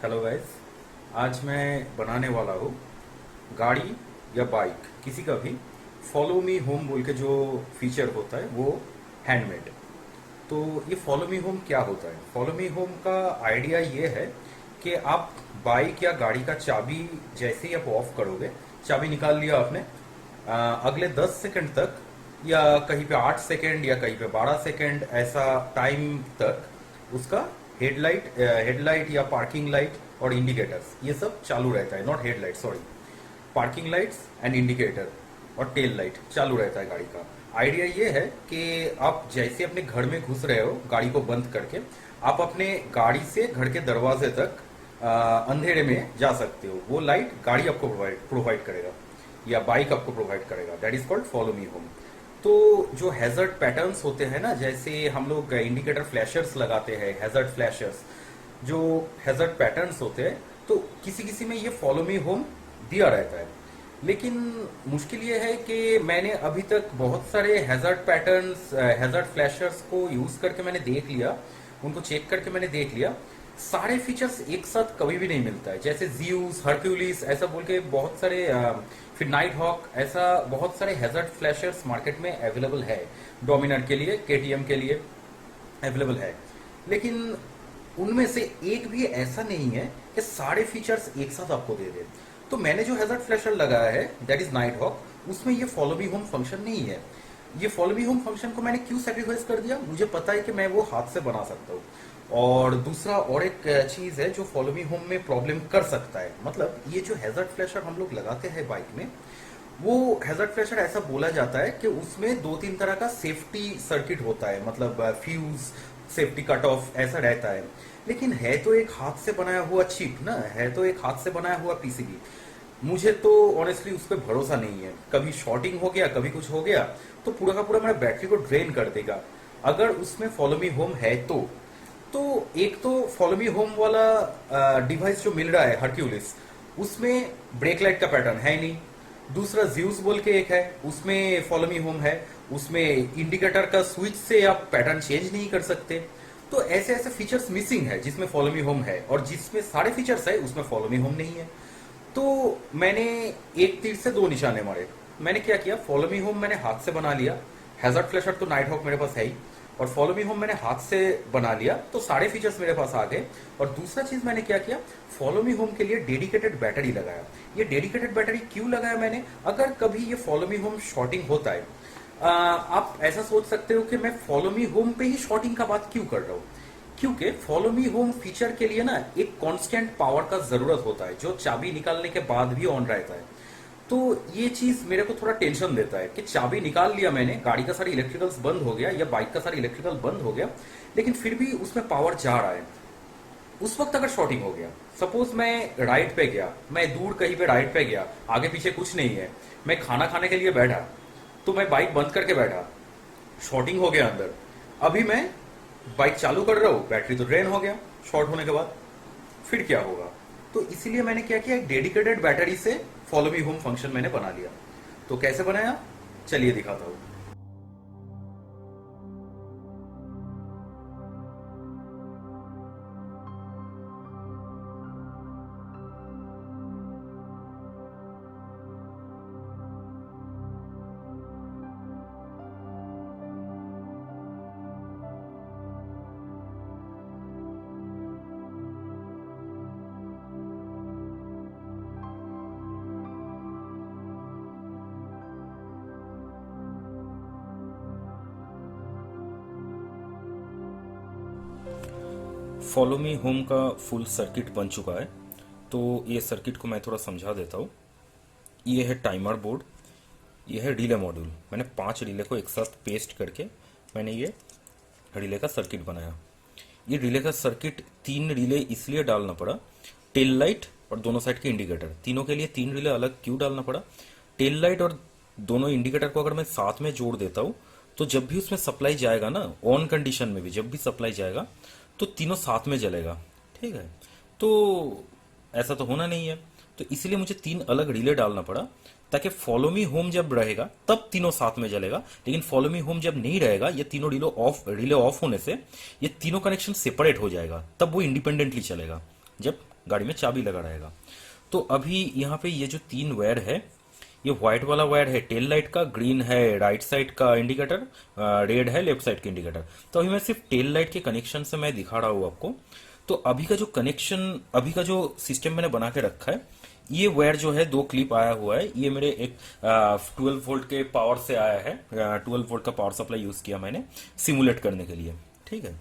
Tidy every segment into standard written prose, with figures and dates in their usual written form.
Hello guys. आज मैं बनाने वाला हूँ गाड़ी या बाइक किसी का भी फॉलो मी होम बोल के जो फीचर होता है वो हैंडमेड। तो ये फॉलो मी होम क्या होता है? फॉलो मी होम का आइडिया ये है कि आप बाइक या गाड़ी का चाबी जैसे ही आप ऑफ करोगे, चाबी निकाल लिया आपने, अगले 10 सेकंड तक या कहीं पे 8 सेकंड या कहीं पे 12 सेकंड ऐसा टाइम तक उसका हेडलाइट या पार्किंग लाइट और इंडिकेटर्स ये सब चालू रहता है। Not headlight, sorry, parking lights and indicator और टेल लाइट चालू रहता है गाड़ी का। आइडिया ये है कि आप जैसे अपने घर में घुस रहे हो गाड़ी को बंद करके, आप अपने गाड़ी से घर के दरवाजे तक अंधेरे में जा सकते हो। वो लाइट गाड़ी आपको प्रोवाइड करेगा या बाइक आपको प्रोवाइड करेगा। That is called follow me home. तो जो हैजर्ड पैटर्न्स होते हैं ना, जैसे हम लोग इंडिकेटर फ्लैशर्स लगाते हैं, हैजर्ड फ्लैशर्स, जो हैजर्ड पैटर्न्स होते हैं, तो किसी किसी में ये फॉलो मी होम दिया रहता है। लेकिन मुश्किल ये है कि मैंने अभी तक बहुत सारे हैजर्ड पैटर्न्स, हैजर्ड फ्लैशर्स को यूज करके मैंने देख लिया, उनको चेक करके मैंने देख लिया, सारे फीचर्स एक साथ कभी भी नहीं मिलता है। जैसे जियूस, हरक्यूलिस ऐसा बोल के बहुत सारे, फिर नाइट हॉक, ऐसा बहुत सारे हैजर्ड फ्लैशर्स मार्केट में अवेलेबल है। डोमिनर के लिए, केटीएम के लिए अवेलेबल है। लेकिन उनमें से एक भी ऐसा नहीं है कि सारे फीचर्स एक साथ आपको दे दे। तो मैंने जो हैजर्ड फ्लैशर लगाया है दैट इज नाइट हॉक, उसमें ये फॉलो मी होम फंक्शन नहीं है। ये फॉलो मी होम फंक्शन को मैंने क्यों सेक्रीफाइस कर दिया? मुझे पता है कि मैं वो हाथ से बना सकता हूँ। और दूसरा और एक चीज है जो फॉलो मी होम में प्रॉब्लम कर सकता है, मतलब ये जो हैजर्ड फ्लैशर हम लोग लगाते हैं बाइक में, वो हैजर्ड फ्लैशर ऐसा बोला जाता है कि उसमें दो तीन तरह का सेफ्टी सर्किट होता है, मतलब फ्यूज, सेफ्टी कट ऑफ ऐसा रहता है। लेकिन है तो एक हाथ से बनाया हुआ चिप ना, है तो एक हाथ से बनाया हुआ पीसीबी। मुझे तो ऑनेस्टली उस पर भरोसा नहीं है। कभी शॉर्टिंग हो गया, कभी कुछ हो गया तो पूरा का पूरा मेरा बैटरी को ड्रेन कर देगा। अगर उसमें फॉलो मी होम है तो एक तो फॉलो मी होम वाला डिवाइस जो मिल रहा है हरक्यूलिस, उसमें ब्रेक लाइट का पैटर्न है नहीं। दूसरा ज्यूस बोल के एक है, उसमें फॉलो मी होम है, उसमें इंडिकेटर का स्विच से आप पैटर्न चेंज नहीं कर सकते। तो ऐसे ऐसे फीचर्स मिसिंग है जिसमें फॉलो मी होम है, और जिसमें सारे फीचर्स है उसमें फॉलो मी होम नहीं है। तो मैंने एक तीर से दो निशाने मारे। मैंने क्या किया, फॉलो मी होम मैंने हाथ से बना लिया। हैजर्ड फ्लैशर तो नाइट हॉक मेरे पास है ही, और फॉलो मी होम मैंने हाथ से बना लिया तो सारे फीचर्स मेरे पास आ गए। और दूसरा चीज मैंने क्या किया, फॉलो मी होम के लिए डेडिकेटेड बैटरी लगाया। ये डेडिकेटेड बैटरी क्यों लगाया मैंने? अगर कभी ये फॉलो मी होम शॉर्टिंग होता है, आप ऐसा सोच सकते हो कि मैं फॉलो मी होम पे ही शॉर्टिंग का बात क्यों कर रहा हूँ। क्योंकि फॉलो मी होम फीचर के लिए ना एक कांस्टेंट पावर का जरूरत होता है जो चाबी निकालने के बाद भी ऑन रहता है। तो ये चीज मेरे को थोड़ा टेंशन देता है कि चाबी निकाल लिया मैंने, गाड़ी का सारी इलेक्ट्रिकल्स बंद हो गया या बाइक का सारी इलेक्ट्रिकल बंद हो गया, लेकिन फिर भी उसमें पावर जा रहा है। उस वक्त अगर शॉर्टिंग हो गया, सपोज मैं राइड पे गया, मैं दूर कहीं पे राइड पे गया, आगे पीछे कुछ नहीं है, मैं खाना खाने के लिए बैठा, तो मैं बाइक बंद करके बैठा, शॉर्टिंग हो गया अंदर, अभी मैं बाइक चालू कर रहा हूं, बैटरी तो ड्रेन हो गया शॉर्ट होने के बाद, फिर क्या होगा? तो इसीलिए मैंने क्या किया, एक डेडिकेटेड बैटरी से फॉलो मी होम फंक्शन मैंने बना लिया। तो कैसे बनाया, चलिए दिखाता हूं। फॉलो मी होम का फुल सर्किट बन चुका है। तो ये सर्किट को मैं थोड़ा समझा देता हूँ। ये है टाइमर बोर्ड, ये है रिले मॉड्यूल। मैंने 5 रिले को एक साथ पेस्ट करके मैंने ये रिले का सर्किट बनाया। ये रिले का सर्किट 3 रिले इसलिए डालना पड़ा, टेल लाइट और दोनों साइड के इंडिकेटर, तीनों के लिए 3 रिले अलग क्यों डालना पड़ा? टेल लाइट और दोनों इंडिकेटर को अगर मैं साथ में जोड़ देता हूँ तो जब भी उसमें सप्लाई जाएगा ना, ऑन कंडीशन में भी जब भी सप्लाई जाएगा तो तीनों साथ में जलेगा। ठीक है, तो ऐसा तो होना नहीं है, तो इसलिए मुझे 3 अलग रिले डालना पड़ा ताकि फॉलो मी होम जब रहेगा तब तीनों साथ में जलेगा। लेकिन फॉलो मी होम जब नहीं रहेगा, ये तीनों रिले ऑफ होने से ये तीनों कनेक्शन सेपरेट हो जाएगा, तब वो इंडिपेंडेंटली चलेगा। जब गाड़ी में चाबी लगा रहेगा। तो अभी यहाँ पे ये जो तीन वायर है, ये व्हाइट वाला वायर है टेल लाइट का, ग्रीन है राइट साइड का इंडिकेटर, रेड है लेफ्ट साइड का इंडिकेटर। तो अभी मैं सिर्फ टेल लाइट के कनेक्शन से मैं दिखा रहा हूँ आपको। तो अभी का जो कनेक्शन, अभी का जो सिस्टम मैंने बना के रखा है, ये वायर जो है दो क्लिप आया हुआ है, ये मेरे एक 12 वोल्ट के पावर से आया है। 12 वोल्ट का पावर सप्लाई यूज किया मैंने सिमुलेट करने के लिए, ठीक है।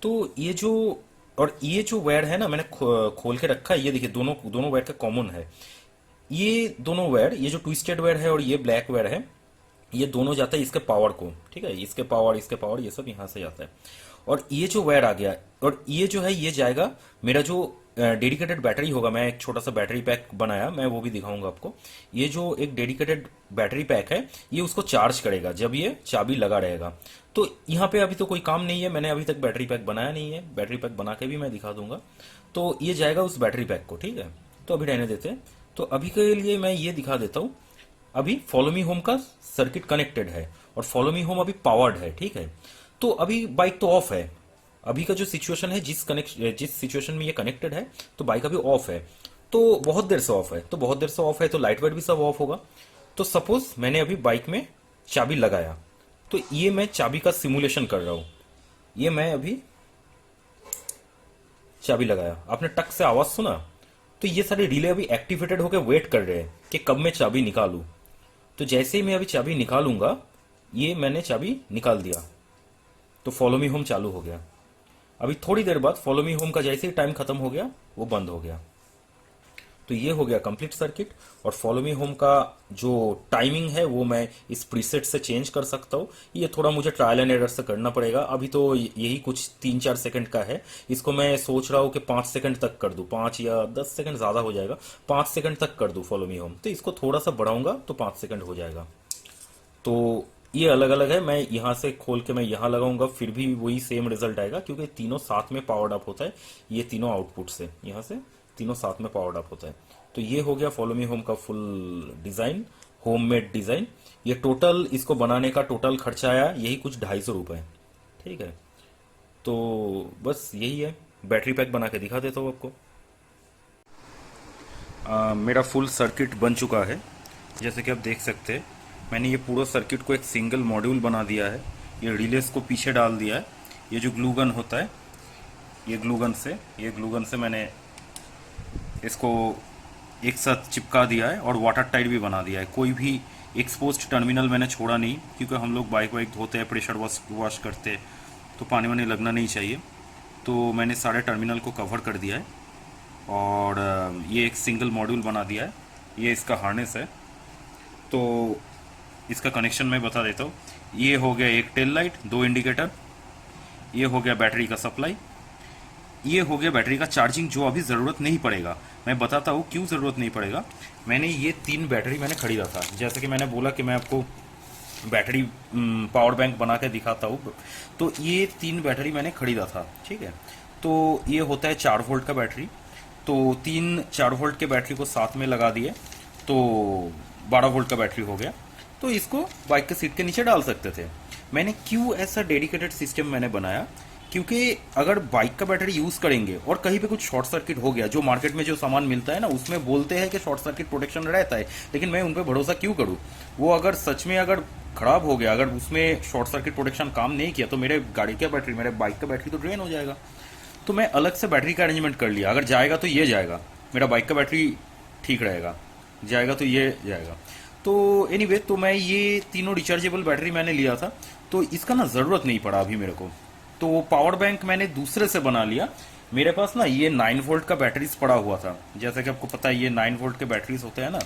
तो ये जो, और ये जो वायर है ना, मैंने खोल के रखा है, ये देखिए दोनों दोनों वायर का कॉमन है। ये दोनों वायर, ये जो ट्विस्टेड वायर है और ये ब्लैक वायर है, ये दोनों जाता है इसके पावर को, ठीक है, इसके पावर ये सब यहाँ से जाता है। और ये जो वायर आ गया, और ये जो है ये जाएगा मेरा जो डेडिकेटेड बैटरी होगा। मैं एक छोटा सा बैटरी पैक बनाया, मैं वो भी दिखाऊंगा आपको। ये जो एक डेडिकेटेड बैटरी पैक है, ये उसको चार्ज करेगा जब ये चाबी लगा रहेगा। तो यहाँ पे अभी तो कोई काम नहीं है, मैंने अभी तक बैटरी पैक बनाया नहीं है, बैटरी पैक बना के भी मैं दिखा दूंगा। तो ये जाएगा उस बैटरी पैक को, ठीक है। तो अभी रहने देते हैं। तो अभी के लिए मैं ये दिखा देता हूँ। अभी फॉलो मी होम का सर्किट कनेक्टेड है और फॉलो मी होम अभी पावर्ड है, ठीक है। तो अभी बाइक तो ऑफ है। अभी का जो सिचुएशन है, जिस सिचुएशन में ये कनेक्टेड है, तो बाइक अभी ऑफ है। तो बहुत देर से ऑफ है, तो बहुत देर से ऑफ है, तो लाइट वाइट भी सब ऑफ होगा। तो सपोज मैंने अभी बाइक में चाबी लगाया, तो ये मैं चाबी का सिमुलेशन कर रहा हूं। ये मैं अभी चाबी लगाया, आपने टक से आवाज सुना, तो ये सारे रिले अभी एक्टिवेटेड होकर वेट कर रहे हैं कि कब मैं चाबी निकालूं। तो जैसे ही मैं अभी चाबी निकालूंगा, ये मैंने चाबी निकाल दिया, तो फॉलो मी होम चालू हो गया। अभी थोड़ी देर बाद फॉलो मी होम का जैसे ही टाइम खत्म हो गया, वो बंद हो गया। तो ये हो गया कंप्लीट सर्किट। और फॉलो मी होम का जो टाइमिंग है वो मैं इस प्रीसेट से चेंज कर सकता हूँ। ये थोड़ा मुझे ट्रायल एंड एरर से करना पड़ेगा। अभी तो यही कुछ 3-4 सेकंड का है। इसको मैं सोच रहा हूँ कि 5 सेकंड तक कर दूं, 5 या 10 सेकंड ज्यादा हो जाएगा, 5 सेकंड तक कर दूं फॉलो मी होम। तो इसको थोड़ा सा बढ़ाऊंगा तो 5 सेकंड हो जाएगा। तो ये अलग अलग है, मैं यहाँ से खोल के मैं यहाँ लगाऊंगा, फिर भी वही सेम रिजल्ट आएगा, क्योंकि तीनों साथ में पावर्ड अप होता है। ये तीनों आउटपुट से, यहाँ से तीनों साथ में पावर्ड अप होता है। तो ये हो गया फॉलो मी होम का फुल डिजाइन, होममेड डिजाइन। ये टोटल, इसको बनाने का टोटल खर्चा आया यही कुछ 250 रुपए, ठीक है। तो बस यही है, बैटरी पैक बना के दिखा देता हूँ आपको। मेरा फुल सर्किट बन चुका है, जैसे कि आप देख सकते हैं। मैंने ये पूरा सर्किट को एक सिंगल मॉड्यूल बना दिया है। ये रिलेस को पीछे डाल दिया है। ये जो ग्लू गन होता है, ये ग्लू गन से मैंने इसको एक साथ चिपका दिया है और वाटर टाइट भी बना दिया है। कोई भी एक्सपोज्ड टर्मिनल मैंने छोड़ा नहीं, क्योंकि हम लोग बाइक वाइक धोते हैं, प्रेशर वॉश करते हैं, तो पानी वानी लगना नहीं चाहिए। तो मैंने सारे टर्मिनल को कवर कर दिया है और ये एक सिंगल मॉड्यूल बना दिया है। ये इसका हार्नेस है। तो इसका कनेक्शन मैं बता देता हूँ। ये हो गया एक टेल लाइट, 2 इंडिकेटर, ये हो गया बैटरी का सप्लाई, ये हो गया बैटरी का चार्जिंग, जो अभी ज़रूरत नहीं पड़ेगा। मैं बताता हूँ क्यों ज़रूरत नहीं पड़ेगा। मैंने ये 3 बैटरी मैंने खरीदा था, जैसे कि मैंने बोला कि मैं आपको बैटरी पावर बैंक बना के दिखाता हूँ। तो ये 3 बैटरी मैंने खरीदा था, ठीक है। तो ये होता है 4 वोल्ट का बैटरी। तो 3 4 वोल्ट के बैटरी को साथ में लगा दिए तो 12 वोल्ट का बैटरी हो गया। तो इसको बाइक के सीट के नीचे डाल सकते थे। मैंने क्यों ऐसा डेडिकेटेड सिस्टम मैंने बनाया, क्योंकि अगर बाइक का बैटरी यूज करेंगे और कहीं पे कुछ शॉर्ट सर्किट हो गया, जो मार्केट में जो सामान मिलता है ना, उसमें बोलते हैं कि शॉर्ट सर्किट प्रोटेक्शन रहता है, लेकिन मैं उन पर भरोसा क्यों करूं। वो अगर सच में अगर खराब हो गया, अगर उसमें शॉर्ट सर्किट प्रोटेक्शन काम नहीं किया, तो मेरे गाड़ी का बैटरी, मेरे बाइक का बैटरी तो ड्रेन हो जाएगा। तो मैं अलग से बैटरी का अरेंजमेंट कर लिया। अगर जाएगा तो ये जाएगा, मेरा बाइक का बैटरी ठीक रहेगा, जाएगा तो ये जाएगा। तो एनीवे, तो मैं ये तीनों रिचार्जेबल बैटरी मैंने लिया था, तो इसका ना ज़रूरत नहीं पड़ा अभी मेरे को। तो पावर बैंक मैंने दूसरे से बना लिया। मेरे पास ना ये 9 वोल्ट का बैटरीज पड़ा हुआ था, जैसा कि आपको पता है ये 9 वोल्ट के बैटरीज होते हैं ना,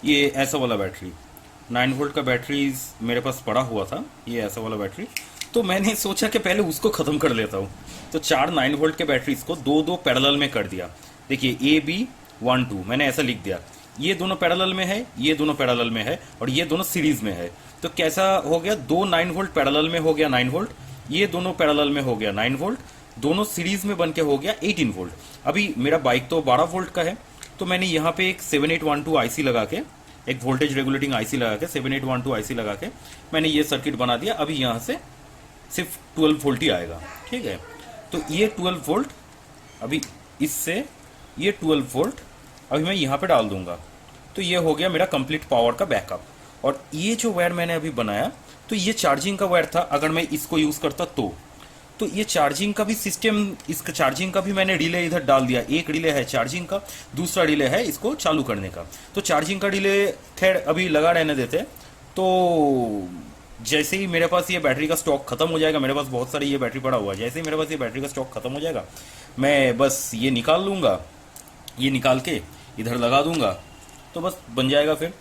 ये ऐसा वाला बैटरी 9 वोल्ट का बैटरीज मेरे पास पड़ा हुआ था, ये ऐसा वाला बैटरी। तो मैंने सोचा कि पहले उसको ख़त्म कर लेता हूँ। तो 4 9 वोल्ट के बैटरीज को 2-2 पैरेलल में कर दिया। देखिए AB12 मैंने ऐसा लिख दिया। ये दोनों पैरेलल में है, ये दोनों पैरेलल में है, और ये दोनों सीरीज में है। तो कैसा हो गया, 2 9 वोल्ट पैरेलल में हो गया 9 वोल्ट, ये दोनों पैरेलल में हो गया 9 वोल्ट, दोनों सीरीज में बन के हो गया 18 वोल्ट। अभी मेरा बाइक तो 12 वोल्ट का है, तो मैंने यहाँ पे एक 7812 आईसी लगा के, एक वोल्टेज रेगुलेटिंग आईसी लगा के, 7812 आईसी लगा के मैंने ये सर्किट बना दिया। अभी यहाँ से सिर्फ 12 वोल्ट ही आएगा, ठीक है। तो ये 12 वोल्ट अभी इससे ये 12 वोल्ट अभी मैं यहाँ पे डाल दूंगा, तो ये हो गया मेरा कंप्लीट पावर का बैकअप। और ये जो वायर मैंने अभी बनाया, तो ये चार्जिंग का वायर था, अगर मैं इसको यूज करता तो ये चार्जिंग का भी सिस्टम, इसका चार्जिंग का भी मैंने रिले इधर डाल दिया। एक रिले है चार्जिंग का, दूसरा रिले है इसको चालू करने का। तो चार्जिंग का रिले खैर अभी लगा रहने देते। तो जैसे ही मेरे पास ये बैटरी का स्टॉक खत्म हो जाएगा, मेरे पास बहुत सारी ये बैटरी पड़ा हुआ है, जैसे ही मेरे पास ये बैटरी का स्टॉक खत्म हो जाएगा, मैं बस ये निकाल लूँगा, ये निकाल के इधर लगा दूंगा, तो बस बन जाएगा फिर।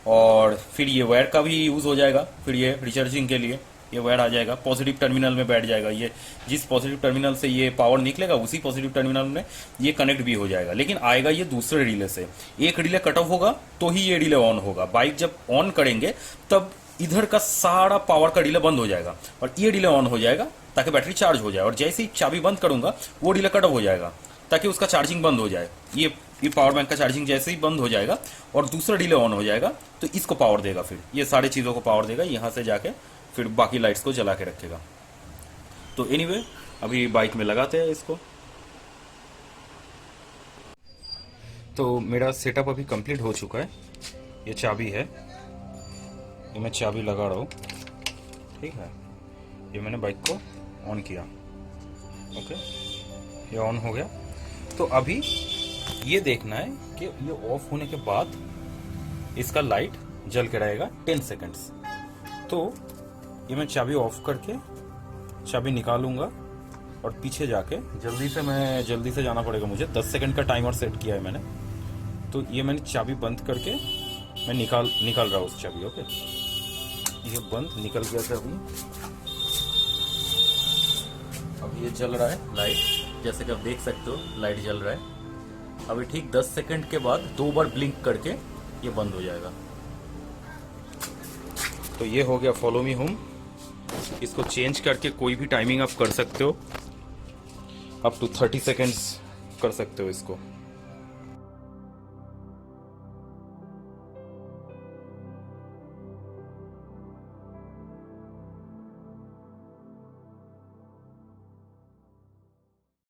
और फिर ये वायर का भी यूज़ हो जाएगा, फिर ये रिचार्जिंग के लिए ये वायर आ जाएगा, पॉजिटिव टर्मिनल में बैठ जाएगा। ये जिस पॉजिटिव टर्मिनल से ये पावर निकलेगा उसी पॉजिटिव टर्मिनल में ये कनेक्ट भी हो जाएगा। लेकिन आएगा ये दूसरे रिले से, एक रिले कट ऑफ होगा तो ही ये रिले ऑन होगा। बाइक जब ऑन करेंगे तब इधर का सारा पावर का रिले बंद हो जाएगा और ये रिले ऑन हो जाएगा ताकि बैटरी चार्ज हो जाए। और जैसे ही चाबी बंद करूंगा वो रिले कट ऑफ हो जाएगा ताकि उसका चार्जिंग बंद हो जाए। ये पावर बैंक का चार्जिंग जैसे ही बंद हो जाएगा और दूसरा रिले ऑन हो जाएगा तो इसको पावर देगा, फिर ये सारी चीज़ों को पावर देगा, यहाँ से जाके फिर बाकी लाइट्स को जला के रखेगा। तो एनीवे अभी बाइक में लगाते हैं इसको। तो मेरा सेटअप अभी कंप्लीट हो चुका है। ये चाबी है, ये मैं चाबी लगा रहा हूँ, ठीक है। ये मैंने बाइक को ऑन किया, ओके, ये ऑन हो गया। तो अभी ये देखना है कि ये ऑफ होने के बाद इसका लाइट जल के रहेगा 10 सेकंड्स। तो ये मैं चाबी ऑफ करके चाबी निकालूंगा और पीछे जाके जल्दी से जाना पड़ेगा मुझे। 10 सेकंड का टाइमर सेट किया है मैंने। तो ये मैंने चाबी बंद करके मैं निकाल रहा हूँ उस चाबी, ओके। ये बंद निकल गया था अभी ये जल रहा है लाइट, जैसे कि आप देख सकते हो लाइट जल रहा है। अभी ठीक 10 सेकंड के बाद 2 बार ब्लिंक करके ये बंद हो जाएगा। तो ये हो गया फॉलो मी होम। इसको चेंज करके कोई भी टाइमिंग आप कर सकते हो, अप टू 30 सेकंड्स कर सकते हो इसको।